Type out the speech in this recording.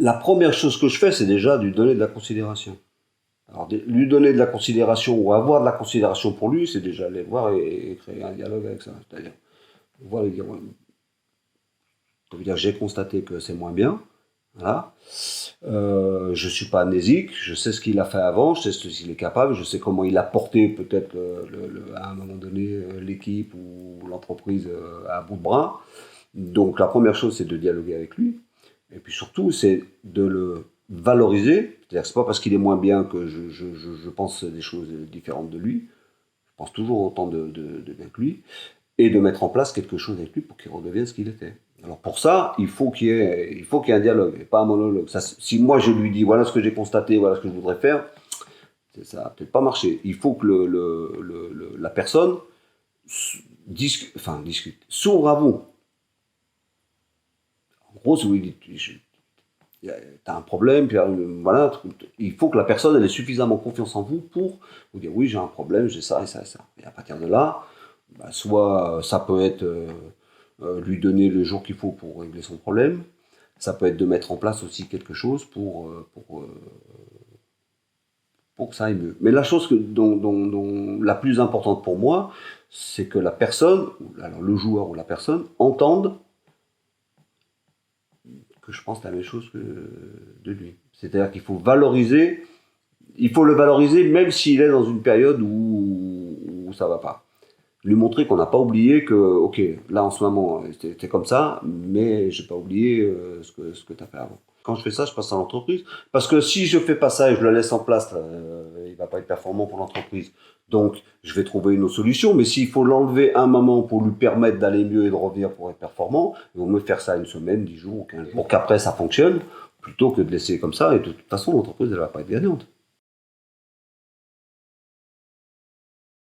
la première chose que je fais, c'est déjà de lui donner de la considération. Alors, lui donner de la considération ou avoir de la considération pour lui, c'est déjà aller voir et créer un dialogue avec ça. C'est-à-dire, voir lui dire, ouais, ça veut dire j'ai constaté que c'est moins bien. Voilà. Je suis pas amnésique, je sais ce qu'il a fait avant, je sais ce qu'il est capable, je sais comment il a porté peut-être à un moment donné l'équipe ou l'entreprise à bout de bras. Donc la première chose, c'est de dialoguer avec lui. Et puis surtout, c'est de le valoriser. C'est-à-dire que c'est pas parce qu'il est moins bien que je pense des choses différentes de lui. Je pense toujours autant de bien que lui. Et de mettre en place quelque chose avec lui pour qu'il redevienne ce qu'il était. Alors pour ça, il faut qu'il y ait un dialogue, et pas un monologue. Ça, si moi je lui dis voilà ce que j'ai constaté, voilà ce que je voudrais faire, ça va peut-être pas marcher. Il faut que la personne discute, s'ouvre à vous. En gros, si vous lui dites t'as un problème, puis voilà, il faut que la personne elle ait suffisamment confiance en vous pour vous dire oui j'ai un problème, j'ai ça et ça et ça. Et à partir de là, soit ça peut être lui donner le jour qu'il faut pour régler son problème, ça peut être de mettre en place aussi quelque chose pour que ça aille mieux. Mais la chose dont la plus importante pour moi, c'est que la personne, alors le joueur ou la personne, entende que je pense la même chose que de lui. C'est-à-dire qu'il faut le valoriser même s'il est dans une période où ça va pas. Lui montrer qu'on n'a pas oublié que, ok, là en ce moment, t'es comme ça, mais j'ai pas oublié ce que tu as fait avant. Quand je fais ça, je passe à l'entreprise. Parce que si je fais pas ça et je le laisse en place, il va pas être performant pour l'entreprise. Donc, je vais trouver une autre solution. Mais s'il faut l'enlever un moment pour lui permettre d'aller mieux et de revenir pour être performant, il vaut mieux faire ça une semaine, 10 jours, 15 jours, pour qu'après ça fonctionne, plutôt que de laisser comme ça. Et de toute façon, l'entreprise, elle va pas être gagnante.